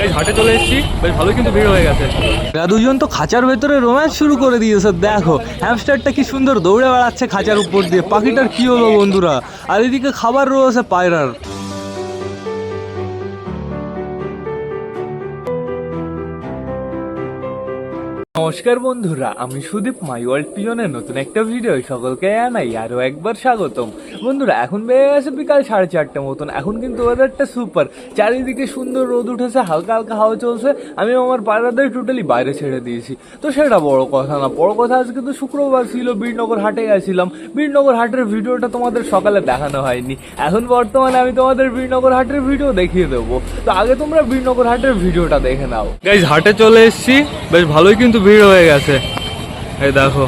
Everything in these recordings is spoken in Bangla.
গাইস হাটে চলে এসেছি, বেশ ভালোই কিন্তু ভিড় হয়ে গেছে। এরা দুজন তো খাঁচার ভেতরে রোম্যান্স শুরু করে দিয়েছে। দেখো হ্যামস্টারটা কি সুন্দর দৌড়ে বেড়াচ্ছে খাঁচার উপর দিয়ে, পাখিটার কি হলো বন্ধুরা। আর এদিকে খাবার রয়েছে পায়রার। নমস্কার বন্ধুরা, আমি সুদীপ মাই ওয়ার্ল্ড পিজনের নতুন একটা ভিডিও সকলকে জানাই আরও একবার স্বাগতম। বন্ধুরা এখন বেড়ে গেছে বিকাল 4:30 মতন। এখন কিন্তু ওয়েদারটা সুপার, চারিদিকে সুন্দর রোদ উঠেছে, হালকা হালকা হাওয়া চলছে। আমি আমার পায়রাদের টোটালি বাইরে ছেড়ে দিয়েছি, তো সেটা বড় কথা না। বড় কথা আজকে তো শুক্রবার ছিল, বীরনগর হাটে গেছিলাম। বীরনগর হাটের ভিডিওটা তোমাদের সকালে দেখানো হয়নি, এখন বর্তমানে আমি তোমাদের বীরনগর হাটের ভিডিও দেখিয়ে দেবো। তো আগে তোমরা বীরনগর হাটের ভিডিওটা দেখে নাও। গাইজ হাটে চলে এসেছি, বেশ ভালোই কিন্তু ভিড় হয়ে গেছে। এই দেখো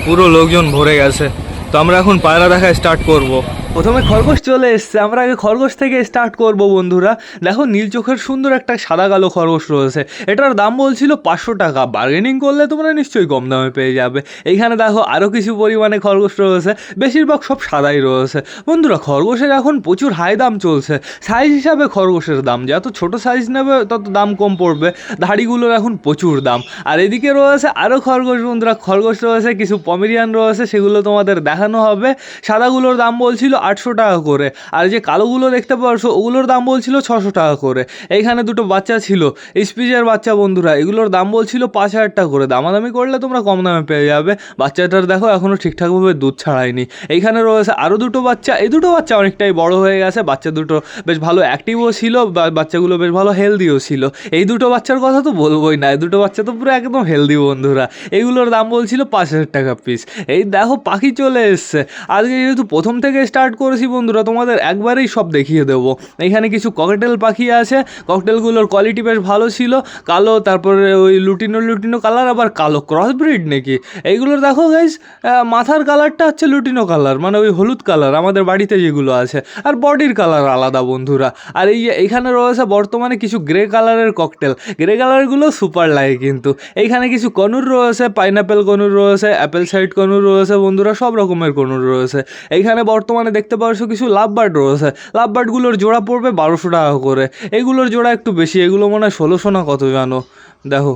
পুরো লোকজন ভরে গেছে। তো আমরা এখন পায়রা দেখা স্টার্ট করব। প্রথমে খরগোশ চলে এসছে, আমরা আগে খরগোশ থেকে স্টার্ট করব বন্ধুরা। দেখো নীল চোখের সুন্দর একটা সাদা কালো খরগোশ রয়েছে, এটার দাম বলছিল 500 টাকা। বার্গেনিং করলে তোমরা নিশ্চয়ই কম দামে পেয়ে যাবে। এইখানে দেখো আরও কিছু পরিমাণে খরগোশ রয়েছে, বেশিরভাগ সব সাদাই রয়েছে বন্ধুরা। খরগোশের এখন প্রচুর হাই দাম চলছে, সাইজ হিসাবে খরগোশের দাম, যত ছোট সাইজ নেবে তত দাম কম পড়বে। ধাড়িগুলোর এখন প্রচুর দাম। আর এদিকে রয়েছে আরও খরগোশ বন্ধুরা, খরগোশ রয়েছে, কিছু পমেরিয়ান রয়েছে, সেগুলো তোমাদের দেখানো হবে। সাদাগুলোর দাম বলছিল 800 টাকা করে, আর যে কালোগুলো দেখতে পারছো ওগুলোর দাম বলছিল 600 টাকা করে। এইখানে দুটো বাচ্চা ছিল, স্পিচের বাচ্চা বন্ধুরা, এগুলোর দাম বলছিল 5000 টাকা করে। দামাদামি করলে তোমরা কম দামে পেয়ে যাবে। বাচ্চাটার দেখো এখনও ঠিকঠাকভাবে দুধ ছাড়ায়নি। এইখানে রয়েছে আরও দুটো বাচ্চা, এই দুটো বাচ্চা অনেকটাই বড় হয়ে গেছে। বাচ্চা দুটো বেশ ভালো অ্যাক্টিভও ছিল, বাচ্চাগুলো বেশ ভালো হেলদিও ছিল। এই দুটো বাচ্চার কথা তো বলবোই না, এই দুটো বাচ্চা তো পুরো একদম হেলদি বন্ধুরা। এইগুলোর দাম বলছিল 5000 টাকা পিস। এই দেখো পাখি চলে এসছে। আজকে যেহেতু প্রথম থেকে স্টার্ট করেছি বন্ধুরা, তোমাদের একবারেই সব দেখিয়ে দেবো। এখানে কিছু ককটেল পাখি আছে, ককটেলগুলোর কোয়ালিটি বেশ ভালো ছিল, কালো, তারপরে ওই লুটিনো লুটিনো কালার, আবার কালো ক্রস ব্রিড নাকি। এইগুলোর দেখো গাইস মাথার কালারটা হচ্ছে লুটিনো কালার, মানে ওই হলুদ কালার আমাদের বাড়িতে যেগুলো আছে, আর বডির কালার আলাদা বন্ধুরা। আর এইখানে রয়েছে বর্তমানে কিছু গ্রে কালারের ককটেল, গ্রে কালারগুলো সুপার লাগে কিন্তু। এইখানে কিছু কনুর রয়েছে, পাইনাপেল কনুর রয়েছে, অ্যাপেল সাইড কনুর রয়েছে বন্ধুরা, সব রকমের কনুর রয়েছে। এইখানে বর্তমানে দেখতে পাচ্ছ কিছু লাভ বার্ড রয়েছে, লাভ বার্ডগুলোর জোড়া পড়বে 1200 টাকা করে। এইগুলোর জোড়া একটু বেশি, এগুলো মনে হয় 1600 না কত জানো। দেখো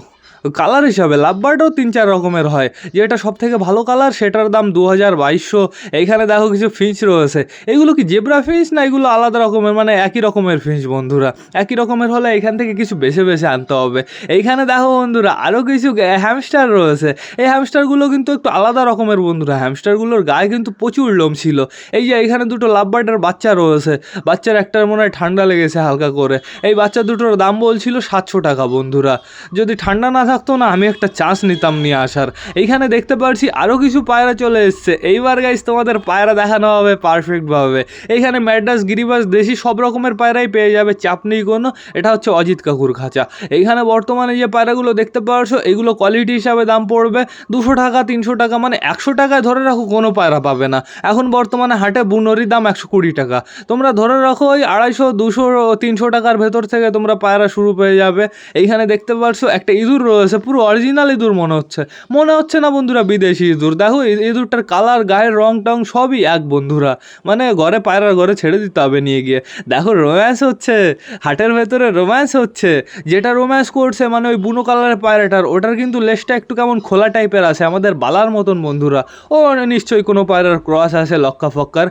কালার হিসাবে লাভ বার্ডও 3-4 রকমের হয়, যেটা সব থেকে ভালো কালার সেটার দাম 2200। এইখানে দেখো কিছু ফিঞ্চ রয়েছে, এগুলো কি জেব্রা ফিঞ্চ না এগুলো আলাদা রকমের, মানে একই রকমের ফিঞ্চ বন্ধুরা। একই রকমের হলে এখান থেকে কিছু বেছে বেছে আনতে হবে। এইখানে দেখো বন্ধুরা আরও কিছু হ্যামস্টার রয়েছে, এই হ্যামস্টারগুলো কিন্তু একটু আলাদা রকমের বন্ধুরা। হ্যামস্টারগুলোর গায়ে কিন্তু প্রচুর লোম ছিল। এই যে এখানে দুটো লাভ বার্ডের বাচ্চা রয়েছে, বাচ্চার একটার মনে হয় ঠান্ডা লেগেছে হালকা করে। এই বাচ্চা দুটোর দাম বলছিল 700 টাকা বন্ধুরা। যদি ঠান্ডা না থাকতো না আমি একটা চান্স নিতাম নিয়ে আসার। এইখানে দেখতে পাচ্ছি আরও কিছু পায়রা চলে এসছে। এইবার গাইস তোমাদের পায়রা দেখানো হবে পারফেক্টভাবে। এইখানে ম্যাড্রাস, গিরিবাস, দেশি সব রকমের পায়রাই পেয়ে যাবে, চাপ নেই কোনো। এটা হচ্ছে অজিত কাকুর খাঁচা। এইখানে বর্তমানে যে পায়রাগুলো দেখতে পাচ্ছ এগুলো কোয়ালিটি হিসাবে দাম পড়বে 200 টাকা, 300 টাকা, মানে 100 টাকায় ধরে রাখো কোনো পায়রা পাবে না। এখন বর্তমানে হাটে বুনরির দাম 120 টাকা। তোমরা ধরে রাখো ওই 250, 200, 300 টাকার ভেতর থেকে তোমরা পায়রা শুরু পেয়ে যাবে। এইখানে দেখতে পাচ্ছ একটা ইঁদুর রয়েছে, পুরো অরিজিনাল ইঁদুর মনে হচ্ছে না বন্ধুরা বিদেশি ইঁদুর। দেখো ইঁদুরটার কালার, গায়ের রং টং সবই এক বন্ধুরা, মানে ঘরে পায়রার ঘরে ছেড়ে দিতে হবে নিয়ে গিয়ে। দেখো রোম্যান্স হচ্ছে হাটের ভেতরে, রোম্যান্স হচ্ছে। যেটা রোম্যান্স করছে মানে ওই বুনো কালারের পায়রাটার, ওটার কিন্তু লেজটা একটু কেমন খোলা টাইপের আছে, আমাদের বালার মতন বন্ধুরা। ও নিশ্চয়ই কোনো পায়রার ক্রস আছে লক্কা ফক্কার।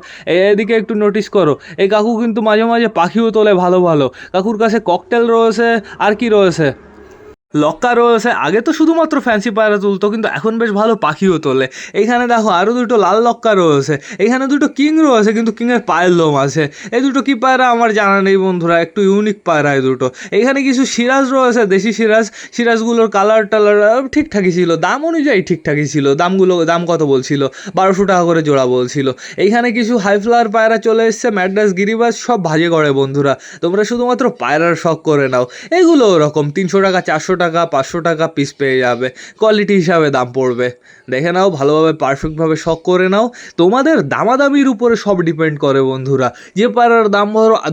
এদিকে একটু নোটিস করো, এই কাকু কিন্তু মাঝে মাঝে পাখিও তোলে ভালো ভালো। কাকুর কাছে ককটেল রয়েছে, আর কি রয়েছে, লক্কা রয়েছে। আগে তো শুধুমাত্র ফ্যান্সি পায়রা তুলতো, কিন্তু এখন বেশ ভালো পাখিও তোলে। এইখানে দেখো আরও দুটো লাল লক্কা রয়েছে। এইখানে দুটো কিং রয়েছে, কিন্তু কিংয়ের পায়ের লোম আছে। এই দুটো কী পায়রা আমার জানা নেই বন্ধুরা, একটু ইউনিক পায়রা এই দুটো। এইখানে কিছু সিরাজ রয়েছে, দেশি সিরাজ। সিরাজগুলোর কালার টালার ঠিকঠাকই ছিল, দাম অনুযায়ী ঠিকঠাকই ছিল। দাম কত বলছিল, 1200 টাকা করে জোড়া বলছিল। এইখানে কিছু হাই ফ্লাওয়ার পায়রা চলে এসছে, ম্যাড্রাস, গিরিবাস সব ভাজে করে বন্ধুরা। তোমরা শুধুমাত্র পায়রার শখ করে নাও। এগুলো ওরকম 300 টাকা, 400 টাকা 500 টাকা পিস পেয়ে যাবে, কোয়ালিটি হিসাবে দাম পড়বে। দেখে নাও ভালোভাবে, পারফেক্টভাবে শখ করে নাও। তোমাদের দামাদামির উপরে সব ডিপেন্ড করে বন্ধুরা। যে পায়রার দাম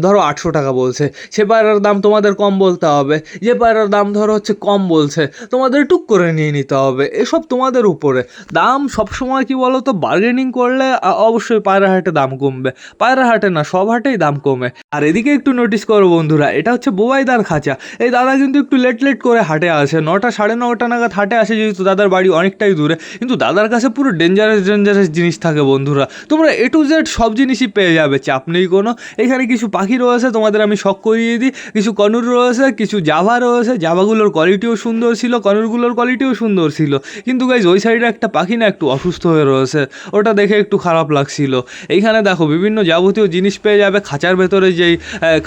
ধরো 800 টাকা বলছে, সে পায়রার দাম তোমাদের কম বলতে হবে। যে পায়রার দাম ধরো হচ্ছে কম বলছে, তোমাদের টুক করে নিয়ে নিতে হবে। এসব তোমাদের উপরে। দাম সবসময় কি বলো তো, বার্গেনিং করলে অবশ্যই পায়রা হাটে দাম কমবে। পায়রা হাটে না, সব হাটেই দাম কমে। আর এদিকে একটু নোটিস করো বন্ধুরা, এটা হচ্ছে বোবাইদার খাঁচা। এই দাদা কিন্তু একটু লেট করে হাটে আসে, 9টা 9:30 নাগাদ হাটে আসে, যেহেতু দাদার বাড়ি অনেকটাই দূরে। কিন্তু দাদার কাছে পুরো ডেঞ্জারাস জিনিস থাকে বন্ধুরা। তোমরা A to Z সব জিনিসই পেয়ে যাবে, চাপ নেই কোনো। এখানে কিছু পাখি রয়েছে, তোমাদের আমি শখ করিয়ে দিই। কিছু কনুর রয়েছে, কিছু জাভা রয়েছে। জাভাগুলোর কোয়ালিটিও সুন্দর ছিল, কনুরগুলোর কোয়ালিটিও সুন্দর ছিল। কিন্তু গাইজ ওই সাইডে একটা পাখি না একটু অসুস্থ হয়ে রয়েছে, ওটা দেখে একটু খারাপ লাগছিল। এইখানে দেখো বিভিন্ন যাবতীয় জিনিস পেয়ে যাবে। খাঁচার ভেতরে যেই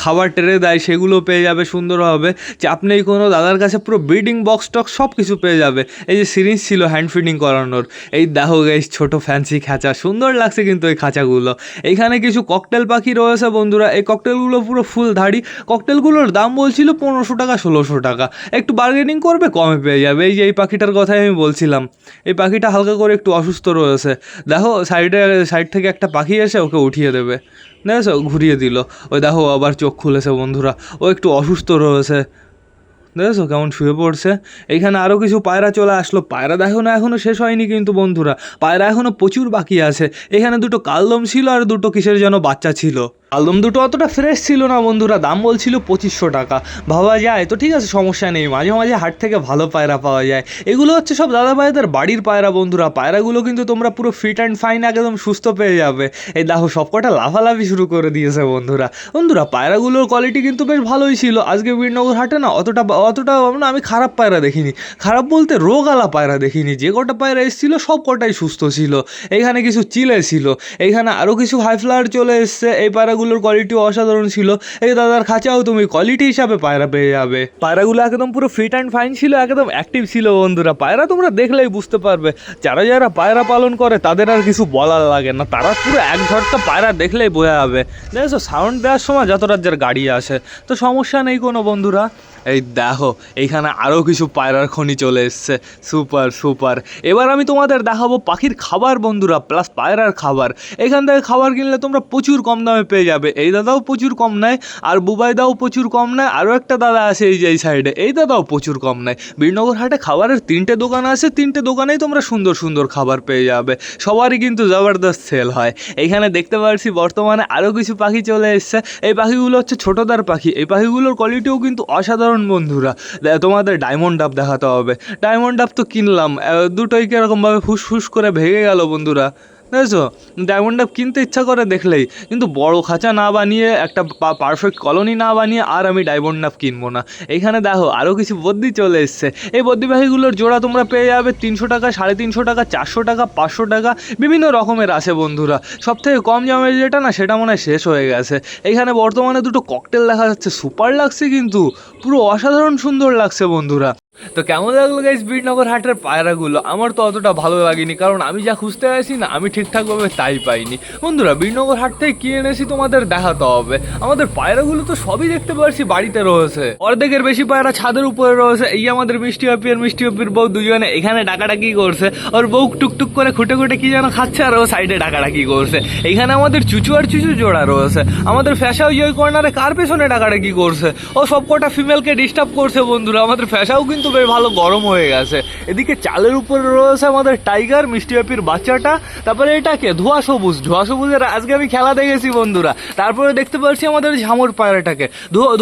খাবার ট্রে দেয় সেগুলো পেয়ে যাবে সুন্দরভাবে, চাপ নেই কোনো। দাদার কাছে পুরো ব্রিডিং বক্স টক্স সব কিছু পেয়ে যাবে। এই যে সিরিঞ্জ ছিল হ্যান্ড ফিডিং করানোর, এই দেখো গাইস ছোট ফ্যান্সি খাঁচা, সুন্দর লাগছে কিন্তু এই খাঁচাগুলো। এইখানে কিছু ককটেল পাখি রয়েছে বন্ধুরা। এই ককটেলগুলো পুরো ফুল ধাড়ি। ককটেলগুলোর দাম বলছিল 1500 টাকা 1600 টাকা, একটু বার্গেনিং করবে, কমে পেয়ে যাবে। এই যে এই পাখিটার কথাই আমি বলছিলাম, এই পাখিটা হালকা করে একটু অসুস্থ রয়েছে। দেখো সাইড থেকে একটা পাখি এসে ওকে উঠিয়ে দেবে, দেখেছো, ঘুরিয়ে দিল। ওই দেখো আবার চোখ খুলেছে বন্ধুরা, ও একটু অসুস্থ রয়েছে, দেখেছো কেমন শুয়ে পড়ছে। এইখানে আরও কিছু পায়রা চলে আসলো। পায়রা দেখো না, এখনও শেষ হয়নি কিন্তু বন্ধুরা, পায়রা এখনও প্রচুর বাকি আছে। এখানে দুটো কালদম ছিল আর দুটো কিসের যেন বাচ্চা ছিল। কালদম দুটো অতটা ফ্রেশ ছিল না বন্ধুরা, দাম বলছিল 2500 টাকা। ভাবা যায় তো, ঠিক আছে সমস্যা নেই, মাঝে মাঝে হাট থেকে ভালো পায়রা পাওয়া যায়। এগুলো হচ্ছে সব দাদা ভাইদের বাড়ির পায়রা বন্ধুরা। পায়রাগুলো কিন্তু তোমরা পুরো ফিট অ্যান্ড ফাইন একদম সুস্থ পেয়ে যাবে। এই দেখো সবকটা লাফালাফি শুরু করে দিয়েছে বন্ধুরা পায়রাগুলোর কোয়ালিটি কিন্তু বেশ ভালোই ছিল। আজকে বীরনগর হাটে না অতটা না আমি খারাপ পায়রা দেখিনি, খারাপ বলতে রোগালা পায়রা দেখিনি। যে কটা পায়রা এসেছিলো সব কটাই সুস্থ ছিল। এইখানে কিছু চিলে ছিল, এইখানে আরও কিছু হাই ফ্লাওয়ার চলে এসছে। এই পায়রাগুলোর কোয়ালিটিও অসাধারণ ছিল। এই দাদার খাঁচাও তুমি কোয়ালিটি হিসাবে পায়রা পেয়ে যাবে। পায়রাগুলো একদম পুরো ফিট অ্যান্ড ফাইন ছিল, একদম অ্যাক্টিভ ছিল বন্ধুরা। পায়রা তোমরা দেখলেই বুঝতে পারবে, যারা পায়রা পালন করে তাদের আর কিছু বলার লাগে না, তারা পুরো এক ঝটকা পায়রা দেখলেই বোঝা যাবে। দেখেছো সাউন্ড দেওয়ার সময় যত রাজ্যের গাড়ি আসে, তো সমস্যা নেই কোনো বন্ধুরা। এই দেখো এইখানে আরও কিছু পায়রার খনি চলে এসছে, সুপার। এবার আমি তোমাদের দেখাবো পাখির খাবার বন্ধুরা, প্লাস পায়রার খাবার। এখান থেকে খাবার কিনলে তোমরা প্রচুর কম দামে পেয়ে যাবে। এই দাদাও প্রচুর কম নেয়, আর বুবাইদাও প্রচুর কম নেয়। আরও একটা দাদা আছে এই যে এই সাইডে, এই দাদাও প্রচুর কম নেয়। বীরনগর হাটে খাবারের 3টে দোকান আছে, 3টে দোকানেই তোমরা সুন্দর খাবার পেয়ে যাবে। সবারই কিন্তু জবরদস্ত সেল হয়। এইখানে দেখতে পাচ্ছি বর্তমানে আরও কিছু পাখি চলে এসছে। এই পাখিগুলো হচ্ছে ছোটোদার পাখি। এই পাখিগুলোর কোয়ালিটিও কিন্তু অসাধারণ বন্ধুরা। তোমাদের ডায়মন্ড ডাব দেখাতে হবে। ডায়মন্ড ডাব তো কিনলাম, দুটোই কিরকমভাবে ফুসফুস করে ভেঙে গেল বন্ধুরা, বুঝেছো। ডায়মন্ড ডাব কিনতে ইচ্ছা করে দেখলেই, কিন্তু বড় খাঁচা না বানিয়ে, একটা পারফেক্ট কলোনি না বানিয়ে আর আমি ডায়মন্ড ডাব কিনবো না। এইখানে দেখো আরও কিছু বদ্যি চলে এসছে। এই বদ্যি পাখিগুলোর জোড়া তোমরা পেয়ে যাবে 300 টাকা, 350 টাকা, 400 টাকা, 500 টাকা, বিভিন্ন রকমের আছে বন্ধুরা। সবথেকে কম দামের যেটা না, সেটা মনে হয় শেষ হয়ে গেছে। এইখানে বর্তমানে দুটো ককটেল দেখা যাচ্ছে, সুপার লাগছে কিন্তু, পুরো অসাধারণ সুন্দর লাগছে বন্ধুরা। তো কেমন লাগলো গাইস বীরনগর হাটের পায়রাগুলো? আমার তো অতটা ভালো লাগেনি, কারণ আমি যা খুঁজতে আসি না, আমি ঠিকঠাকভাবে তাই পাইনি বন্ধুরা। বীরনগর হাট থেকে কি এনেছি তোমাদের দেখাতে হবে। আমাদের পায়রাগুলো তো সবই দেখতে পাচ্ছি বাড়িতে রয়েছে, অর্ধেকের বেশি পায়রা ছাদের উপরে রয়েছে। এই আমাদের মিষ্টি অপির বউ দুজনে এখানে ডাকাডাকি করছে, ওর বউ টুকটুক করে খুঁটে কি যেন খাচ্ছে, আর ও সাইডে ডাকাডাকি করছে। এইখানে আমাদের চুচু আর চুচু জোড়া রয়েছে। আমাদের ফ্যাশাও ওই কর্নারে কার পেছনে ডাকাডাকি করছে, ও সবকটা ফিমেলকে ডিস্টার্ব করছে বন্ধুরা। আমাদের ফ্যাশাও কিন্তু বেশ ভালো গরম হয়ে গেছে। এদিকে চালের উপরে রয়েছে আমাদের টাইগার, মিষ্টি অপির বাচ্চাটা। তারপরে এটাকে ধোয়া সবুজের আজকে আমি খেলা দেখেছি বন্ধুরা। তারপরে দেখতে পাচ্ছি আমাদের ঝামর পায়রাটাকে।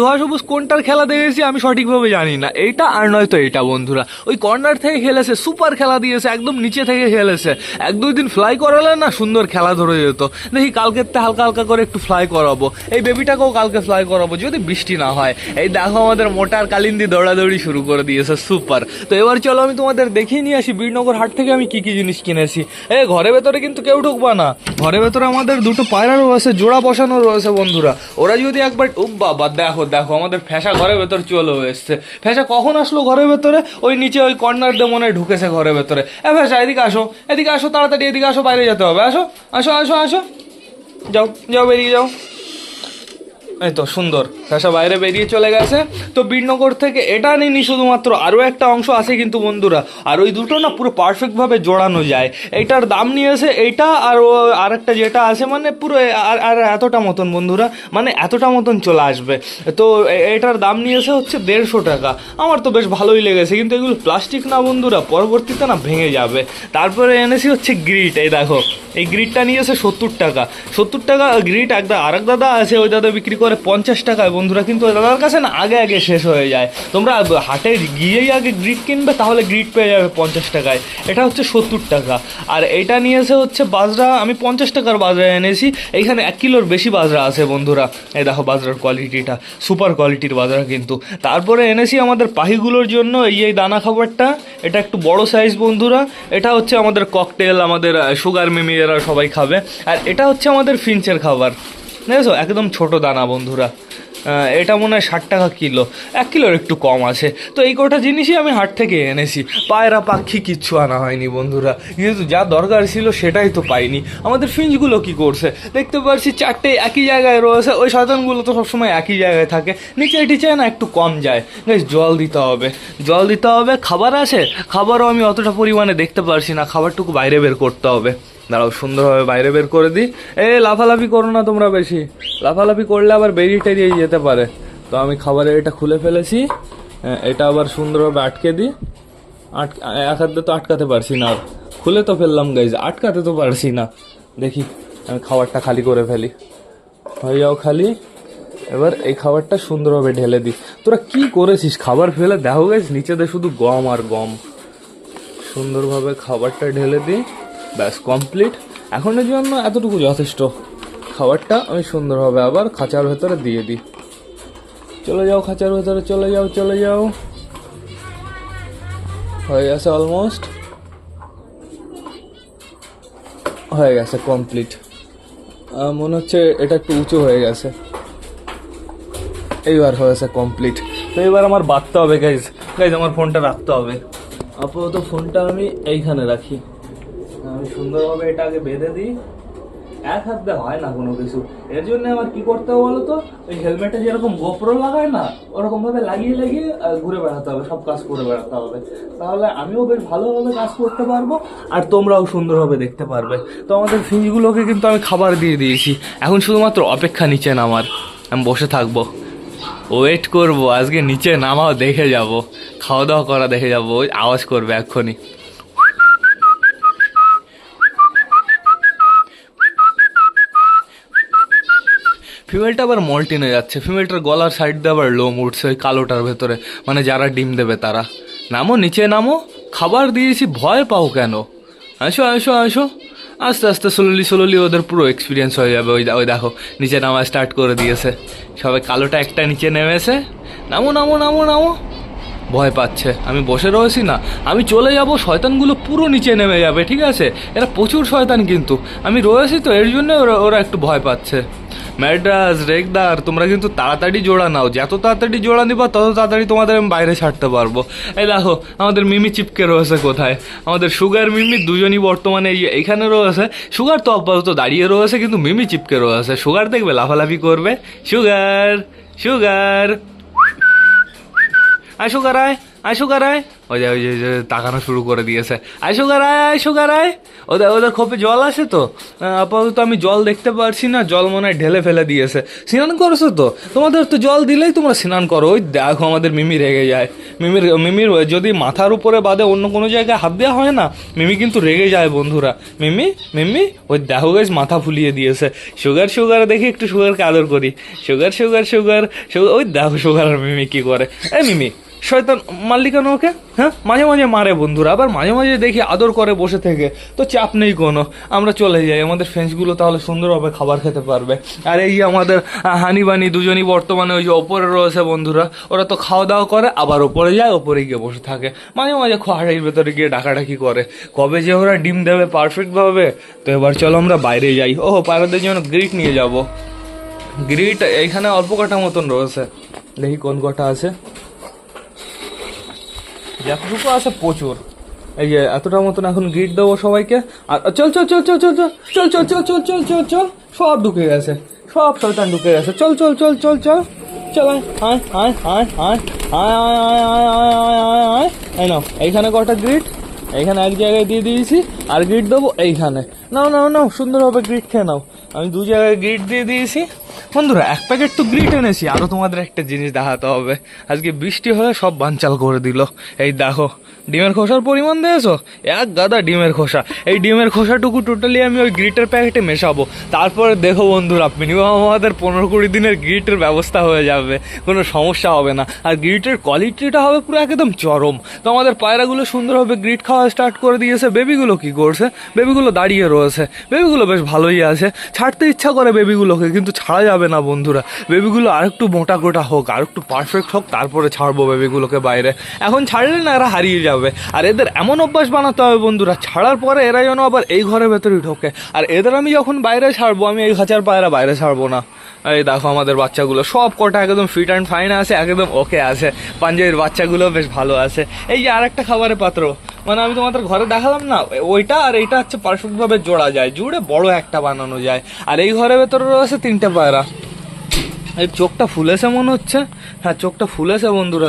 ধোয়া সবুজ কোনটার খেলা দেখেছি আমি সঠিকভাবে জানি না, এইটা আর নয়তো এইটা বন্ধুরা। ওই কর্নার থেকে খেলেছে, সুপার খেলা দিয়েছে, একদম নিচে থেকে খেলেছে। 1-2 দিন ফ্লাই করালে না সুন্দর খেলা ধরে যেত। দেখি কালকের হালকা করে একটু ফ্লাই করাবো। এই বেবিটাকেও কালকে ফ্লাই করাবো যদি বৃষ্টি না হয়। এই দেখো আমাদের মোটার কালিন্দি দৌড়াদৌড়ি শুরু করে দিয়েছে, সুপার। তো এবার চলো আমি তোমাদের দেখিয়ে নিয়ে আসি বীরনগর হাট থেকে আমি কি জিনিস কিনেছি। ঘরের ভেতরে কিন্তু কেউ ঢুকবা না, ঘরের ভেতরে আমাদের দুটো পায়রা রয়েছে, জোড়া বসানো রয়েছে বন্ধুরা। ওরা যদি একবার বাবা দেখো আমাদের ফ্যাশা ঘরের ভেতর চলে এসছে। ফ্যাশা কখন আসলো ঘরের ভেতরে? ওই নিচে ওই কর্নার দিয়ে মনে ঢুকেছে ঘরের ভেতরে। ফ্যাশা এদিকে আসো তাড়াতাড়ি, এদিকে আসো, বাইরে যেতে হবে। আসো যাও বেরিয়ে যাও। এই তো সুন্দর ফ্যাসা বাইরে বেরিয়ে চলে গেছে। তো বীরনগর থেকে এটা নিনি শুধুমাত্র, আরও একটা অংশ আছে কিন্তু বন্ধুরা, আর ওই দুটো না পুরো পারফেক্টভাবে জোড়ানো যায়। এইটার দাম নিয়েছে এইটা, আর আরেকটা যেটা আছে মানে পুরো আর এতটা মতন বন্ধুরা, মানে এতটা মতন চলে আসবে। তো এটার দাম নিয়েছে হচ্ছে 150 টাকা। আমার তো বেশ ভালোই লেগেছে, কিন্তু এগুলো প্লাস্টিক না বন্ধুরা, পরবর্তীতে না ভেঙে যাবে। তারপরে এনেছি হচ্ছে গ্রিট, এই দেখো এই গ্রিটটা নিয়েছে 70 টাকা। 70 টাকা গ্রিট। আরেক দাদা আছে, ওই দাদা বিক্রি করে 50 টাকায় বন্ধুরা, কিন্তু ওই দাদার কাছে না আগে আগে শেষ হয়ে যায়। তোমরা হাটে গিয়েই আগে গ্রিট কিনবে, তাহলে গ্রিট পেয়ে যাবে 50 টাকায়। এটা হচ্ছে 70 টাকা। আর এটা নিয়েছে হচ্ছে বাজরা, আমি 50 টাকার বাজরা এনেছি। এইখানে 1 কিলোর বেশি বাজরা আছে বন্ধুরা। এই দেখো বাজরার কোয়ালিটিটা, সুপার কোয়ালিটির বাজরা কিন্তু। তারপরে এনেছি আমাদের পাহিগুলোর জন্য এই দানা খাবারটা, এটা একটু বড় সাইজ বন্ধুরা। এটা হচ্ছে আমাদের ককটেল, আমাদের সুগার মিমি এরা সবাই খাবে। আর এটা হচ্ছে আমাদের ফিঞ্চের খাবার, বুঝেছো, একদম ছোট দানা বন্ধুরা। এটা মনে হয় 60 টাকা কিলো, 1 কিলোর একটু কম আছে। তো এই কটা জিনিসই আমি হাট থেকে এনেছি। পায়রা পাখি কিচ্ছু আনা হয়নি বন্ধুরা, যেহেতু যা দরকার ছিল সেটাই তো পাইনি। আমাদের ফিঞ্চগুলো কি করছে দেখতে পাচ্ছি, 4টে একই জায়গায় রয়েছে। ওই শয়তানগুলো তো সবসময় একই জায়গায় থাকে, নিচে টিচে না একটু কম যায়। জল দিতে হবে, জল দিতে হবে। খাবার আছে, খাবারও আমি অতটা পরিমাণে দেখতে পারছি না, খাবারটুকু বাইরে বের করতে হবে। দাঁড়াও সুন্দরভাবে বাইরে বের করে দিই। লাফালাফি করো না তোমরা বেশি, লাফালাফি করলে আবার বেরিয়ে টেরিয়ে যেতে পারে। তো আমি খাবারের এটা খুলে ফেলেছি, এটা আবার সুন্দরভাবে আটকে দিই। এক হাতে তো আটকাতে পারছি না, আর খুলে তো ফেললাম গাইজ, আটকাতে তো পারছি না। দেখি আমি খাবারটা খালি করে ফেলি, হয়ে যাও খালি। এবার এই খাবারটা সুন্দরভাবে ঢেলে দিই। তোরা কি করেছিস, খাবার ফেলে দেখো গাইজ, নিচেতে শুধু গম আর গম। সুন্দরভাবে খাবারটা ঢেলে দিই, ব্যাস কমপ্লিট। এখনের জন্য এতটুকু যথেষ্ট। খাবারটা আমি সুন্দরভাবে আবার খাঁচার ভেতরে দিয়ে দিই। চলে যাও খাঁচার ভেতরে, চলে যাও চলে যাও। হয়ে গেছে অলমোস্ট, হয়ে গেছে কমপ্লিট। মনে হচ্ছে এটা একটু উঁচু হয়ে গেছে, এইবার হয়েছে কমপ্লিট। তো এবার আমার বাঁধতে হবে গাইজ, আমার ফোনটা রাখতে হবে। আপাতত ফোনটা আমি এইখানে রাখি। আমি সুন্দরভাবে এটা আগে বেঁধে দিই, এক হাত দিয়ে হয় না কোনো কিছু। এর জন্য আমার কি করতে হবে বলো তো, ওই হেলমেটে যেরকম গোপ্রো লাগায় না, ওরকম ভাবে লাগিয়ে লাগিয়ে ঘুরে বেড়াতে হবে, সব কাজ করে বেড়াতে হবে। তাহলে আমিও বেশ ভালোভাবে কাজ করতে পারবো, আর তোমরাও সুন্দরভাবে দেখতে পারবে। তো আমাদের ফিঞ্চগুলোকে কিন্তু আমি খাবার দিয়ে দিয়েছি, এখন শুধুমাত্র অপেক্ষা নিচে নামার। আমি বসে থাকবো, ওয়েট করবো, আজকে নিচে নামাও দেখে যাব, খাওয়া দাওয়া করা দেখে যাবো। ওই আওয়াজ করবে এক্ষুনি। ফিমেলটা আবার মল্টিনে যাচ্ছে, ফিমেলটার গলার সাইড দিয়ে আবার লোম উঠছে ওই কালোটার ভেতরে, মানে যারা ডিম দেবে তারা। নামো নিচে নামো, খাবার দিয়েছি, ভয় পাও কেন? আসো আসো আসো, আস্তে আস্তে স্লোলি ওদের পুরো এক্সপিরিয়েন্স হয়ে যাবে। ওই দেখো নিচে নামা স্টার্ট করে দিয়েছে সবাই, কালোটা একটা নিচে নেমেছে। নামো নামো নামো নামো, ভয় পাচ্ছে। আমি বসে রয়েছি না, আমি চলে যাব, শয়তানগুলো পুরো নিচে নেমে যাবে, ঠিক আছে? এরা প্রচুর শয়তান, কিন্তু আমি রয়েছি তো এর জন্য ওরা একটু ভয় পাচ্ছে। ম্যাড্রাস রেগদার, তোমরা কিন্তু তাড়াতাড়ি জোড়া নাও, যত তাড়াতাড়ি জোড়া নিবা তত তাড়াতাড়ি তোমাদের আমি বাইরে ছাড়তে পারবো। এই দেখো আমাদের মিমি চিপকে রয়েছে কোথায়, আমাদের সুগার মিমি দুজনই বর্তমানে এইখানে রয়েছে। সুগার তো আপাতত দাঁড়িয়ে রয়েছে, কিন্তু মিমি চিপকে রয়েছে। সুগার দেখবে লাফালাফি করবে, সুগার সুগার আয় সুগার আয়, আয় সুগার আয়। ওই যে তাকানো শুরু করে দিয়েছে, আয় সুগার আয়, আয় সুগার আয়। ওদের খোপে জল আছে তো, আপাতত আমি জল দেখতে পারছি না, জল মনে হয় ঢেলে ফেলে দিয়েছে। স্নান করছো তো, তোমাদের তো জল দিলেই তোমরা স্নান করো। ওই দেখো আমাদের মিমি রেগে যায়, মিমির যদি মাথার উপরে বাদে অন্য কোনো জায়গায় হাত দেওয়া হয় না, মিমি কিন্তু রেগে যায় বন্ধুরা। মিমি মিমি ওই দেখো গাইস মাথা ফুলিয়ে দিয়েছে। সুগার সুগার দেখি একটু সুগারকে আদর করি, সুগার সুগার সুগার সুগার। ওই দেখো সুগার আর মিমি কি করে। এই মিমি শয়তান মারলি কেন ওকে? হ্যাঁ, মাঝে মাঝে মারে বন্ধুরা, আবার মাঝে মাঝে দেখি আদর করে বসে থেকে। তো চাপ নেই কোনো, আমরা চলে যাই, আমাদের ফ্রেন্ডসগুলো তাহলে সুন্দরভাবে খাবার খেতে পারবে। আর এই আমাদের হানি বানি দুজনই বর্তমানে ওই যে ওপরে রয়েছে বন্ধুরা, ওরা তো খাওয়া দাওয়া করে আবার ওপরে যায়, ওপরে গিয়ে বসে থাকে, মাঝে মাঝে খোয়াড়ির ভেতরে গিয়ে ডাকাডাকি করে। কবে যে ওরা ডিম দেবে পারফেক্টভাবে। তো এবার চলো আমরা বাইরে যাই। ও পায়রাদের জন্য গ্রিট নিয়ে যাব। গ্রিট এইখানে অল্প কটা মতন রয়েছে, দেখি কোন কটা আছে। যতটুকু আছে প্রচুর, এই যে এতটা মতন এখন গ্রিট দেবো সবাইকে। আর চল চল চল চল চল চল চল চল চল চল চল চল চল, সব ঢুকে গেছে। সব শয়তান ঢুকে গেছে। চল চল চল চল চল চল, আয় আয় আয় আয় আয় আয় আয় আয় আয় আয় আয় আয়। এই নাও, এইখানে কটা গ্রিট, এইখানে এক জায়গায় দিয়ে দিয়েছি, আর গ্রিট দেবো এইখানে। নাও নাও নাও, সুন্দরভাবে গ্রিট খেয়ে নাও। আমি 2 জায়গায় গ্রিট দিয়ে দিয়েছি। বন্ধুরা 1 প্যাকেট তো গ্রিট এনেছি, আরও তোমাদের একটা জিনিস দেখাতে হবে। আজকে বৃষ্টি হয়ে সব বানচাল করে দিল। এই দেখো ডিমের খোসার পরিমাণ দিয়েছো, 1 গাদা ডিমের খোসা। এই ডিমের খোসাটুকু টোটালি আমি ওই গ্রিটের প্যাকেটে মেশাবো। তারপরে দেখো বন্ধুরা, মিনিমাম আমাদের 15-20 দিনের গ্রিটের ব্যবস্থা হয়ে যাবে, কোনো সমস্যা হবে না। আর গ্রিটের কোয়ালিটিটা হবে পুরো একদম চরম। তো আমাদের পায়রাগুলো সুন্দরভাবে গ্রিট খাওয়া স্টার্ট করে দিয়েছে। বেবিগুলো কি করছে? বেবিগুলো দাঁড়িয়ে রয়েছে। বেবিগুলো বেশ ভালোই আছে। ছাড়তে ইচ্ছা করে বেবিগুলোকে, কিন্তু ছাড়া যাবে না বন্ধুরা। বেবিগুলো আর একটু মোটা গোটা হোক, আর একটু পারফেক্ট হোক, তারপরে ছাড়বো বেবিগুলোকে বাইরে। এখন ছাড়লে না এরা হারিয়ে যাবে। আর এদের এমন অভ্যাস বানাতে হবে বন্ধুরা, ছাড়ার পরে এরা যেন আবার এই ঘরের ভেতরেই ঢোকে। আর এদের আমি যখন বাইরে ছাড়বো, আমি এই খাঁচার পায়রা বাইরে ছাড়বো না। এই দেখো আমাদের বাচ্চাগুলো সব কটা একদম ফিট অ্যান্ড ফাইন আছে, একদম ওকে আছে। পাঞ্জাবির বাচ্চাগুলো বেশ ভালো আছে। এই যে আর একটা খাবারের পাত্র, মানে আমি তোমাদের ঘরে দেখালাম না, ওইটা আর এইটা হচ্ছে পারফেক্টভাবে জোড়া যায়, জুড়ে বড় একটা বানানো যায়। আর এই ঘরের ভেতরে রয়েছে 3টে পায়রা। এই চোখটা ফুলেছে মনে হচ্ছে। হ্যাঁ, চোখটা ফুলেছে বন্ধুরা।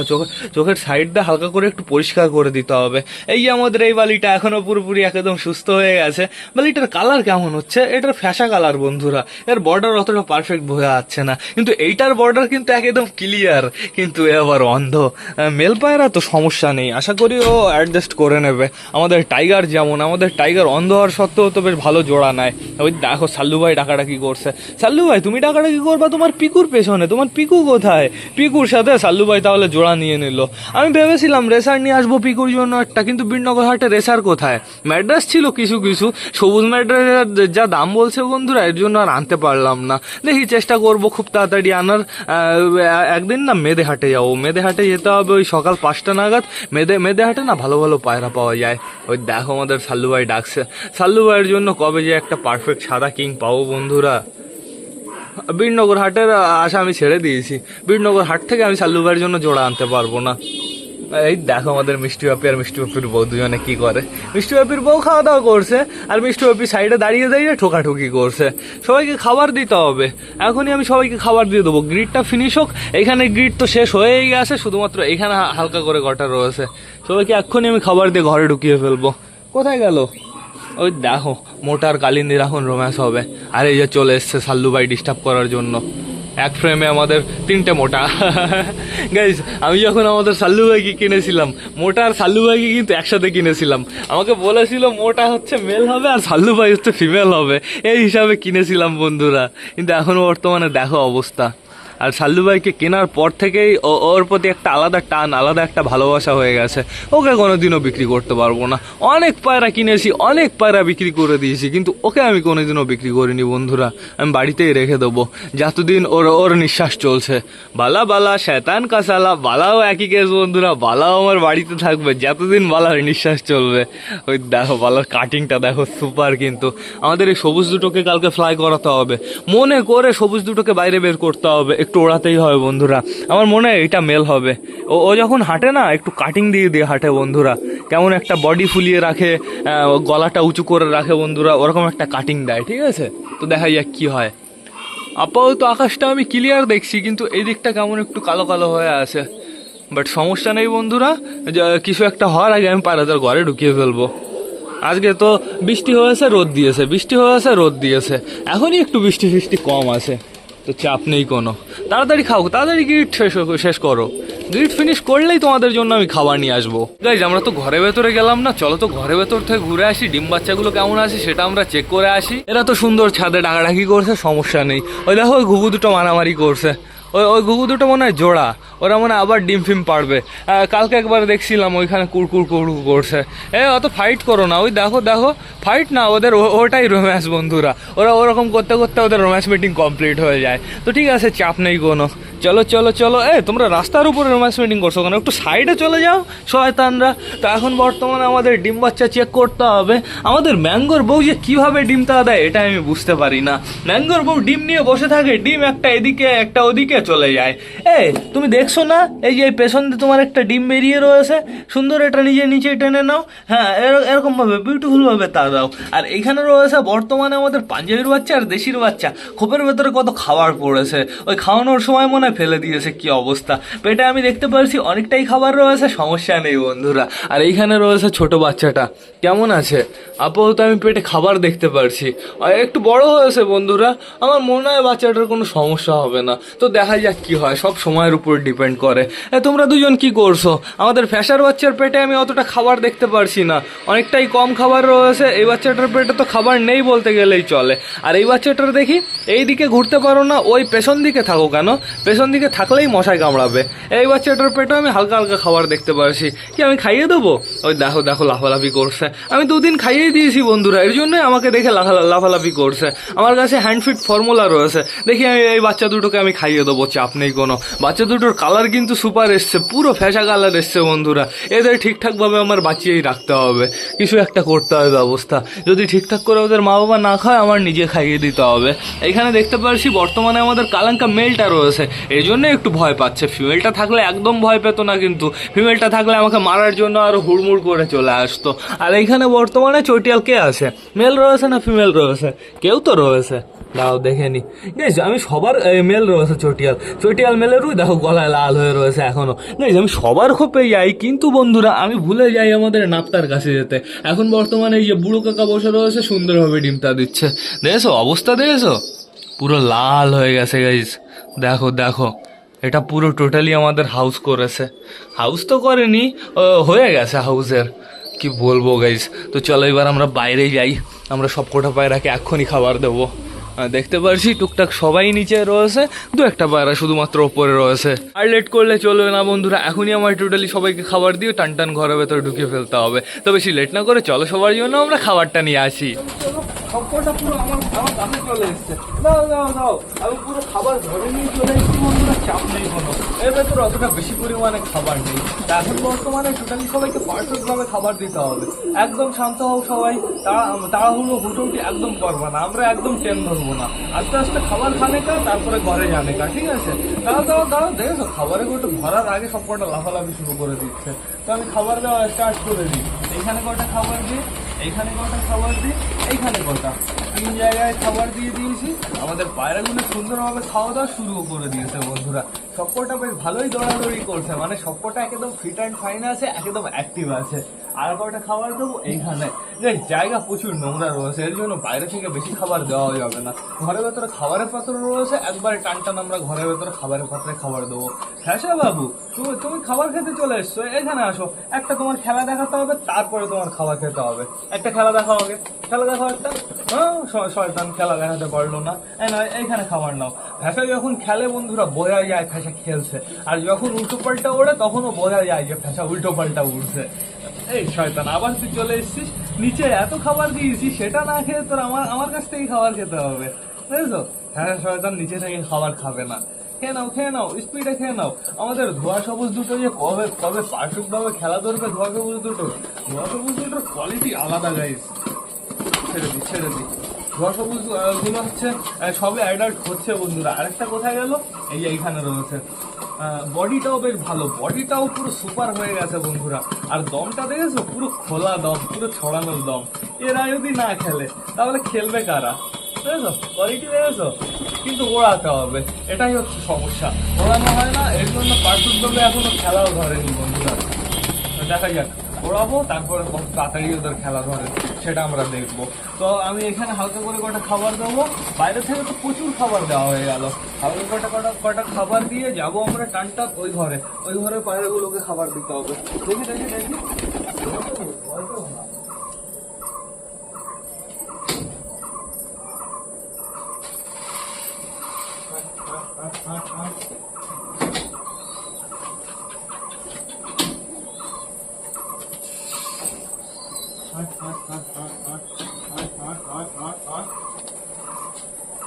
চোখের সাইডটা হালকা করে একটু পরিষ্কার করে দিতে হবে। এই যে আমাদের এই বালিটা এখনো পুরোপুরি একদম সুস্থ হয়ে গেছে। বালিটার কালার কেমন হচ্ছে? এটার ফ্যাশা কালার বন্ধুরা। এর বর্ডার অতটা পারফেক্ট বোঝা যাচ্ছে না, কিন্তু এইটার বর্ডার কিন্তু একদম ক্লিয়ার। কিন্তু এ আবার অন্ধ। মেল পায়রা তো সমস্যা নেই, আশা করি ও অ্যাডজাস্ট করে নেবে। আমাদের টাইগার যেমন, আমাদের টাইগার অন্ধ হওয়ার সত্ত্বেও তো বেশ ভালো জোড়া নেয়। ওই দেখো সাল্লু ভাই ডাকাডাকি করছে। সাল্লু ভাই তুমি ডাকাডাকি করবা তোমার পিকুর পেছনে, তোমার পিকু কোথায়? পিকুর সাথে সাল্লু ভাই তাহলে জোড়া নিয়ে নিল। আমি ভেবেছিলাম রেসার নিয়ে আসবো পিকুর জন্য একটা, কিন্তু বিনগর হাটে রেসার কোথায়? ম্যাড্রাস ছিল কিছু কিছু, সবুজ ম্যাড্রাসের যা দাম বলছে বন্ধুরা, এর জন্য আর আনতে পারলাম না। দেখি চেষ্টা করবো খুব তাড়াতাড়ি আনার। একদিন না মেদে হাটে যাবো, মেদে হাটে যেতে হবে ওই সকাল 5টা নাগাদ। মেদে হাটে না ভালো ভালো পায়রা পাওয়া যায়। ওই দেখো আমাদের সাল্লু ভাই ডাকছে। সাল্লু ভাইয়ের জন্য কবে যে একটা পারফেক্ট সাদা কিং পাবো বন্ধুরা। বীরনগর হাটের আশা আমি ছেড়ে দিয়েছি। বীরনগর হাট থেকে আমি সাল্লু ভাইয়ের জন্য জোড়া আনতে পারবো না। এই দেখো আমাদের মিষ্টি বাপি আর মিষ্টি বাপির বউ দুজনে কি করে। মিষ্টি বাপির বউ খাওয়া দাওয়া করছে, আর মিষ্টি বাপি সাইডে দাঁড়িয়ে দাঁড়িয়ে ঠোকাঠুকি করছে। সবাইকে খাবার দিতে হবে, এখনই আমি সবাইকে খাবার দিয়ে দেবো। গ্রিডটা ফিনিশ হোক। এখানে গ্রিড তো শেষ হয়েই গেছে, শুধুমাত্র এখানে হালকা করে গটা রয়েছে। সবাইকে এক্ষুনি আমি খাবার দিয়ে ঘরে ঢুকিয়ে ফেলবো। কোথায় গেল? ওই দেখো মোটার কালিন্দির এখন রোম্যান্স হবে। আর এই যে চলে এসছে সাল্লু ভাই ডিস্টার্ব করার জন্য। এক ফ্রেমে আমাদের 3টে মোটা। গাইস, আমি যখন আমাদের সাল্লু ভাইকে কিনেছিলাম, মোটা আর সাল্লু ভাইকে কিন্তু একসাথে কিনেছিলাম। আমাকে বলেছিল মোটা হচ্ছে মেল হবে আর সাল্লু ভাই হচ্ছে ফিমেল হবে, এই হিসাবে কিনেছিলাম বন্ধুরা। কিন্তু এখন বর্তমানে দেখো অবস্থা। আর সাল্লু ভাইকে কেনার পর থেকেই ওর প্রতি একটা আলাদা টান, আলাদা একটা ভালোবাসা হয়ে গেছে। ওকে কোনোদিনও বিক্রি করতে পারবো না। অনেক পায়রা কিনেছি, অনেক পায়রা বিক্রি করে দিয়েছি, কিন্তু ওকে আমি কোনোদিনও বিক্রি করিনি বন্ধুরা। আমি বাড়িতেই রেখে দেবো যতদিন ওর নিঃশ্বাস চলছে। বালা বালা শয়তান কাসালা, বালাও একই কেস বন্ধুরা। বালাও আমার বাড়িতে থাকবে যতদিন বালার নিঃশ্বাস চলবে। ওই দেখো বালার কাটিংটা দেখো, সুপার। কিন্তু আমাদের এই সবুজ দুটোকে কালকে ফ্লাই করাতে হবে, মনে করে সবুজ দুটোকে বাইরে বের করতে হবে, একটু ওড়াতেই হবে বন্ধুরা। আমার মনে হয় এটা মেল হবে। ও যখন হাঁটে না, একটু কাটিং দিয়ে হাঁটে বন্ধুরা। কেমন একটা বডি ফুলিয়ে রাখে, গলাটা উঁচু করে রাখে বন্ধুরা, ওরকম একটা কাটিং দেয়। ঠিক আছে, তো দেখা যাক কি হয়। আপাতত আকাশটা আমি ক্লিয়ার দেখছি, কিন্তু এই দিকটা কেমন একটু কালো কালো হয়ে আছে। বাট সমস্যা নেই বন্ধুরা, কিছু একটা হওয়ার আগে আমি পায়রাদের ঘরে ঢুকিয়ে ফেলবো। আজকে তো বৃষ্টি হয়েছে, রোদ দিয়েছে, বৃষ্টি হয়েছে, রোদ দিয়েছে। এখনই একটু বৃষ্টি কম আছে, তো চাপ নেই কোনো। তাড়াতাড়ি খাও, তাড়াতাড়ি গ্রিড শেষ করো। গ্রিড ফিনিশ করলেই তোমাদের জন্য আমি খাবার নিয়ে আসবো। গাইজ, আমরা তো ঘরের ভেতরে গেলাম না, চলো তো ঘরের ভেতর থেকে ঘুরে আসি। ডিম বাচ্চাগুলো কেমন আছে সেটা আমরা চেক করে আসি। এরা তো সুন্দর ছাদে ডাকাডাকি করছে, সমস্যা নেই। ওই দেখো ওই ঘুঘু দুটো মারামারি করছে। ওই ঘুঘু দুটো মনে হয় জোড়া, ওরা মনে হয় আবার ডিম ফিম পারবে। কালকে একবার দেখছিলাম ওইখানে কুড়কুড় করছে। অত ফাইট করো না। ওই দেখো ফাইট না, ওদের ওটাই রোম্যান্স বন্ধুরা। ওরা ওরকম করতে করতে ওদের রোম্যান্স মিটিং কমপ্লিট হয়ে যায়। তো ঠিক আছে, চাপ নেই কোনো। চলো চলো চলো। তোমরা রাস্তার উপরে রোম্যান্স মিটিং করছো কেন? একটু সাইডে চলে যাও শয়তানরা। তো এখন বর্তমানে আমাদের ডিম বাচ্চা চেক করতে হবে। আমাদের ম্যাঙ্গোর বউ যে কীভাবে ডিমটা দেয় এটা আমি বুঝতে পারি না। ম্যাঙ্গোর বউ ডিম নিয়ে বসে থাকে, ডিম একটা এদিকে একটা ওদিকে, নিয়ে চলে যায়। তুমি দেখছো না এই যে পেছন দিয়ে তোমার একটা ডিম বেরিয়ে রয়েছে, সুন্দর এটা নিজে নিচে টেনে নাও। হ্যাঁ, এরকম ভাবে বিউটিফুল ভাবে তা দাও। আর এখানে রয়েছে বর্তমানে আমাদের পাঞ্জাবির বাচ্চা আর দেশির বাচ্চা, খোপের ভেতরে কত খাবার পড়েছে, ওই খাওয়ানোর সময় মনে হয় ফেলে দিয়েছে, কি অবস্থা। পেটে আমি দেখতে পারছি অনেকটাই খাবার রয়েছে, সমস্যা নেই বন্ধুরা। আর এইখানে রয়েছে ছোট বাচ্চাটা, কেমন আছে আপাতত আমি পেটে খাবার দেখতে পারছি, একটু বড় হয়েছে বন্ধুরা। আমার মনে হয় বাচ্চাটার কোনো সমস্যা হবে না, তো দেখা যাক কি হয়, সব সময়ের উপর ডিপেন্ড করে। তোমরা দুজন কি করছো? আমাদের ফ্যাসার বাচ্চার পেটে আমি অতটা খাবার দেখতে পারছি না, অনেকটাই কম খাবার রয়েছে। এই বাচ্চাটার পেটে তো খাবার নেই বলতে গেলেই চলে। আর এই বাচ্চাটার দেখি এই দিকে ঘুরতে পারো না, ওই পেছন দিকে থাকো কেন? পেছন দিকে থাকলেই মশাই কামড়াবে। এই বাচ্চাটার পেটে আমি হালকা হালকা খাবার দেখতে পারছি, কি আমি খাইয়ে দেবো? ওই দেখো দেখো লাফালাফি করছে, আমি দুদিন খাইয়ে দিয়েছি বন্ধুরা, এর জন্যই আমাকে দেখে লাফালাফি করছে। আমার কাছে হ্যান্ডফিট ফর্মুলা রয়েছে, দেখি আমি এই বাচ্চা দুটোকে আমি খাইয়ে দেবো, চাপ নেই কোনো। বাচ্চা দুটোর কালার কিন্তু সুপার এসছে, পুরো ফ্যাশা কালার এসছে বন্ধুরা। এদের ঠিকঠাকভাবে আমার বাঁচিয়েই রাখতে হবে, কিছু একটা করতে হবে ব্যবস্থা। যদি ঠিকঠাক করে ওদের মা বাবা না খায়, আমার নিজে খাইয়ে দিতে হবে। এখানে দেখতে পাচ্ছি বর্তমানে আমাদের কালাঙ্কা মেলটা রয়েছে, এই জন্য একটু ভয় পাচ্ছে। ফিমেলটা থাকলে একদম ভয় পেত না, কিন্তু ফিমেলটা থাকলে আমাকে মারার জন্য আরো হুড়মুড় করে চলে আসতো। আর এইখানে বর্তমানে চটিয়াল কে আছে? মেল রয়েছে না ফিমেল রয়েছে? কেউ তো রয়েছে, দাও দেখে নি। আমি সবার মেল রয়েছে, চটিয়াল মেলেরই দেখো গলায় লাল হয়ে রয়েছে এখনো। আমি সবার খোপে যাই, কিন্তু বন্ধুরা আমি ভুলে যাই আমাদের নাপ্তার কাছে যেতে। এখন বর্তমানে এই যে বুড়ো কাকা বসে রয়েছে, সুন্দরভাবে ডিমটা দিচ্ছে, দেখেছো অবস্থা, দেখেছো পুরো লাল হয়ে গেছে গাইস। দেখো দেখো, এটা পুরো টোটালি আমাদের হাউস করেছে, হাউস তো করেনি, হয়ে গেছে হাউসের, কি বলবো গাইস। তো চলো এবার আমরা বাইরে যাই, আমরা সব কটা পায়রাকে এক্ষুনি খাবার দেবো। দেখতে পারছি টুকটাক সবাই নিচে রয়েছে, দু একটা পায়রা শুধুমাত্র ওপরে রয়েছে। আর লেট করলে চলবে না বন্ধুরা, এখনই আমার টোটালি সবাইকে খাবার দিয়ে টান টান ঘরের ভেতরে ঢুকিয়ে ফেলতে হবে। তো বেশি লেট না করে চলো সবার জন্য আমরা খাবারটা নিয়ে আসি। সবকটা পুরো আমার কাছে চলে এসছে, দাও দাও দাও, আমি পুরো খাবার ঘরে নিয়ে চলে এসেছি বন্ধুরা, চাপ নেই কোনো। এর ভেতরে অতটা বেশি পরিমাণে খাবার নেই, এখন বর্তমানে টোটালি সবাইকে পারফেক্ট ভাবে খাবার দিতে হবে। একদম শান্ত হও সবাই, তাড়াহুড়ো হুটুটি একদম করবে না, আমরা একদম টেন ধরবো না, আস্তে আস্তে খাবার খানে কা, তারপরে ঘরে জানে কা, ঠিক আছে? দাও দাও দাও, দেখো খাবারের গোটা ভরার আগে সব কটা লাফালাফি শুরু করে দিচ্ছে। তো আমি খাবার দেওয়া স্টার্ট করে দিই। এইখানে কটা খাবার দিই, এইখানে কটা খাবার দিই, এইখানে কটা, 3 জায়গায় খাবার দিয়ে দিয়েছি। আমাদের পায়রাগুলো সুন্দরভাবে খাওয়া দাওয়া শুরু করে দিয়েছে বন্ধুরা, সবকটা বেশ ভালোই দৌড়াদৌড়ি করছে, মানে সবকটা একদম ফিট অ্যান্ড ফাইন আছে, একদম অ্যাক্টিভ আছে। আর কটা খাবার দেবো এইখানে, জায়গা প্রচুর নোংরা রয়েছে, এর জন্য বাইরে থেকে বেশি খাবার দেওয়া যাবে না। ঘরের ভেতরে খাবারের পাত্র রয়েছে, একবারে টান টান আমরা ঘরের ভেতরে খাবারের পাত্রে খাবার দেবো। হ্যাঁ বাবু, তুমি খাবার খেতে চলে এসছো, এখানে আসো, একটা তোমার খেলা দেখাতে হবে, তারপরে তোমার খাবার খেতে হবে। একটা খেলা দেখাও আগে, খেলা দেখাও একটা। শয়তান খেলা দেখাতে পারলো না, এইখানে খাবার নাও। ভ্যাসা যখন খেলে বন্ধুরা বোঝা যায় ফ্যাসা খেলছে, আর যখন উল্টো পাল্টা ওড়ে তখনও বোঝা যায় যে ফ্যাসা উল্টো পাল্টা উড়ছে। এই শয়তান, আবার তুই চলে এসেছিস নিচে, এত খাবার দিয়েছি, সেটা না খেয়ে তোর আমার কাছ থেকেই খাবার খেতে হবে, বুঝেছো? হ্যাঁ শয়তান নিচে থেকে খাবার খাবে না, খেয়ে নাও স্পিডে খেয়ে নাও। আমাদের ধোয়া সবুজ দুটো যে কবে কবে পারফেক্ট ভাবে খেলা ধরবে, ধোয়া সবুজ দুটোর কোয়ালিটি আলাদা গাইস। ছেড়ে দি ধোয়া সবুজ গুলো হচ্ছে সবে অ্যাডাল্ট হচ্ছে বন্ধুরা। আরেকটা কোথায় গেল, এই এইখানে রয়েছে। বডিটাও বেশ ভালো, বডিটাও পুরো সুপার হয়ে গেছে বন্ধুরা। আর দমটা দেখেছো, পুরো খোলা দম, পুরো ছড়ানোর দম। এরা যদি না খেলে তাহলে খেলবে কারা, বুঝেছো? কোয়ালিটি দেখেছো, কিন্তু ওড়াতে হবে, এটাই হচ্ছে সমস্যা, ওড়ানো হয় না, এর জন্য পারফেক্টভাবে এখনো খেলাও ধরেনি বন্ধুরা। দেখা যাক, ওড়াবো তারপরে কত তাড়াতাড়ি ওদের খেলা ধরে সেটা আমরা দেখবো। তো আমি এখানে হালকা করে কটা খাবার দেবো, বাইরে থেকে তো প্রচুর খাবার দেওয়া হয়ে গেল। হালকা কটা খাবার দিয়ে যাবো আমরা টানটা ওই ঘরে পায়রাগুলোকে খাবার দিতে হবে। দেখি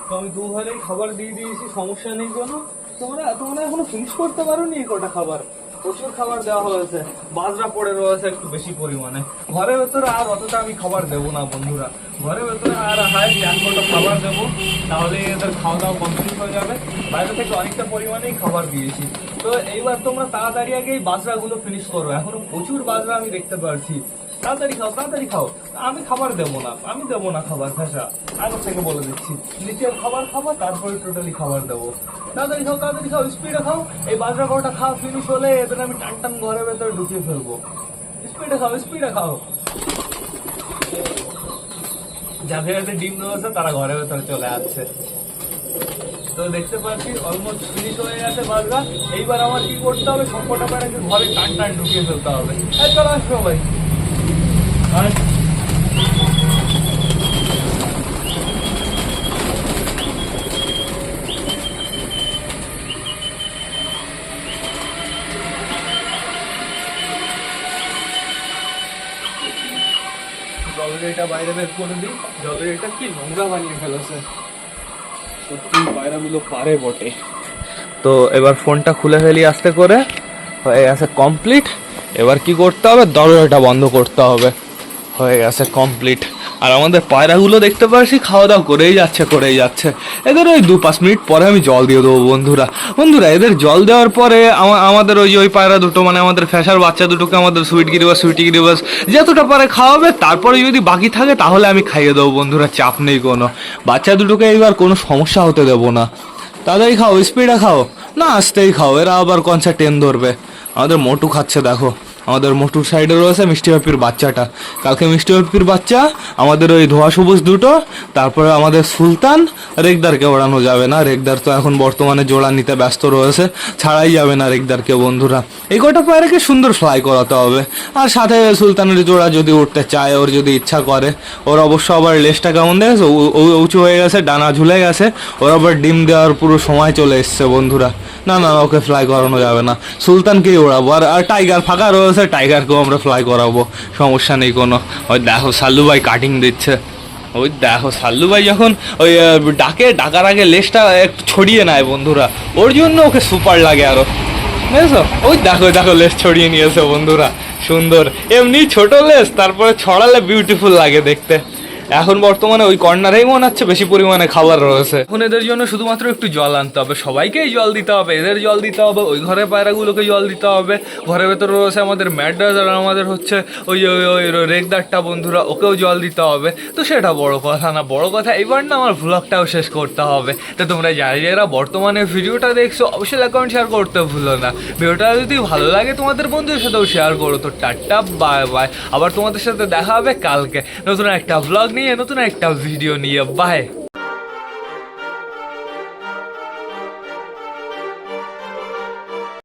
তো আমি দুঘরেই খাবার দিয়ে দিয়েছি, সমস্যা নেই কোনো। তোমরা এখনো ফিনিশ করতে পারো নি কটা খাবার, প্রচুর খাবার দেওয়া হয়েছে, বাজরা পড়ে রয়েছে একটু বেশি পরিমাণে। ঘরের ভেতরে আর অতটা আমি খাবার দেবো না বন্ধুরা, ঘরের ভেতরে আর হাই এক ঘন্টা খাবার দেবো, তাহলে এদের খাওয়া দাওয়া কমপ্লিট হয়ে যাবে। বাইরে থেকে অনেকটা পরিমাণেই খাবার দিয়েছি। তো এইবার তোমরা তাড়াতাড়ি আগে এই বাজরাগুলো ফিনিশ করো, এখনো প্রচুর বাজরা আমি দেখতে পাচ্ছি। তাড়াতাড়ি খাও, তাড়াতাড়ি খাও। আমি খাবার দেবো না, আমি দেবো না খাবার, ভাষা আগে থেকে বলে দিচ্ছি। নিচের খাবার খাবো, তারপরে টোটালি খাবার দেবো। তাড়াতাড়ি খাও, তাড়াতাড়ি খাও, স্পিডে খাও। এই বাজরা কটা খাওয়া ফিনিশ হলে এদের আমি টান টান ঘরের ভেতরে ঢুকিয়ে ফেলবো। স্পিডে খাও, স্পিডে খাও। যাদের যাদের ডিম রয়েছে তারা ঘরের ভেতরে চলে আসছে। তো দেখতে পাচ্ছি অলমোস্ট ফিনিশ হয়ে গেছে বাজরা। এইবার আমার কি করতে হবে, সবকটা প্যারাকে ঘরে টান টান ঢুকিয়ে ফেলতে হবে। চলো আসো ভাই। জলের এটা বাইরে বের করে দিই, জলের এটা কি নোংরা বানিয়ে ফেলেছে, সত্যি বাইরেগুলো পারে বটে। তো এবার ফোনটা খুলে ফেলি আস্তে করে, হয়ে গেছে কমপ্লিট। এবার কি করতে হবে, দরজাটা বন্ধ করতে হবে, হয়ে গেছে কমপ্লিট। আর আমাদের পায়রাগুলো দেখতে পাচ্ছি খাওয়া দাওয়া করেই যাচ্ছে। এদের ওই 2-5 মিনিট পরে আমি জল দিয়ে দেবো বন্ধুরা। এদের জল দেওয়ার পরে আমাদের ওই পায়রা দুটো, মানে আমাদের ফ্যাশার বাচ্চা দুটোকে আমাদের সুইটি গিরিবাস যতটা পারে খাওয়াবে, তারপরে যদি বাকি থাকে তাহলে আমি খাইয়ে দেবো বন্ধুরা, চাপ নেই কোনো। বাচ্চা দুটোকে এবার কোনো সমস্যা হতে দেবো না। তাড়াতাড়ি খাও, স্পিডে খাও, না আস্তেই খাও, এরা আবার কনসা টেন ধরবে। আমাদের মোটু খাচ্ছে, দেখো আমাদের মোটুর সাইডে রয়েছে মিষ্টি পাপির বাচ্চাটা। কালকে মিষ্টি পাপির বাচ্চা, আমাদের ওই ধোয়া সবুজ দুটো, তারপরে আমাদের সুলতান। রেগদারকে ওড়ানো যাবে না, রেগদার তো এখন বর্তমানে জোড়া নিতে ব্যস্ত রয়েছে, ছাড়াই যাবে না রেগদারকে বন্ধুরা। এই কটা পায়রাকে সুন্দর ফ্লাই করাতে হবে। আর সাথে সুলতানের জোড়া যদি উঠতে চায়, ওর যদি ইচ্ছা করে, ওর অবশ্য আবার লেজটা কেমন দেখেছে, উঁচু হয়ে গেছে, ডানা ঝুলে গেছে, ওর আবার ডিম দেওয়ার পুরো সময় চলে এসছে বন্ধুরা। না, ওকে ফ্লাই করানো যাবে না, সুলতানকেই ওড়াবো। আর টাইগার ফাঁকা রয়েছে, টাইগারকেও আমরা ফ্লাই করাবো, সমস্যা নেই কোনো। ওই দেখো সাল্লু ভাই কাটিং দিচ্ছে, ওই দেখো সাল্লু ভাই যখন ওই ডাকার আগে লেজটা একটু ছড়িয়ে নেয় বন্ধুরা, ওর জন্য ওকে সুপার লাগে আরো, বুঝেছো? ওই দেখো লেজ ছড়িয়ে নিয়েছে বন্ধুরা, সুন্দর। এমনি ছোট লেজ, তারপরে ছড়ালে বিউটিফুল লাগে দেখতে। এখন বর্তমানে ওই কর্নারেই মনে হচ্ছে বেশি পরিমাণে খাবার রয়েছে। এখন এদের জন্য শুধুমাত্র একটু জল আনতে হবে, সবাইকেই জল দিতে হবে, এদের জল দিতে হবে, ওই ঘরের পায়রাগুলোকে জল দিতে হবে। ঘরের ভেতরে রয়েছে আমাদের ম্যাড্রাস, আর আমাদের হচ্ছে ওই রেগদারটা বন্ধুরা, ওকেও জল দিতে হবে। তো সেটা বড় কথা না, বড় কথা এবার না আমার ভ্লগটাও শেষ করতে হবে। তো তোমরা যারা বর্তমানে ভিডিওটা দেখছো অবশ্যই অ্যাকাউন্ট শেয়ার করতে ভুলো না। ভিডিওটা যদি ভালো লাগে তোমাদের বন্ধুদের সাথেও শেয়ার করো। তো টাটা, বাই বাই। আবার তোমাদের সাথে দেখা হবে কালকে নতুন একটা ভ্লগ নিয়ে, নতুন একটা ভিডিও নিয়ে। বাই।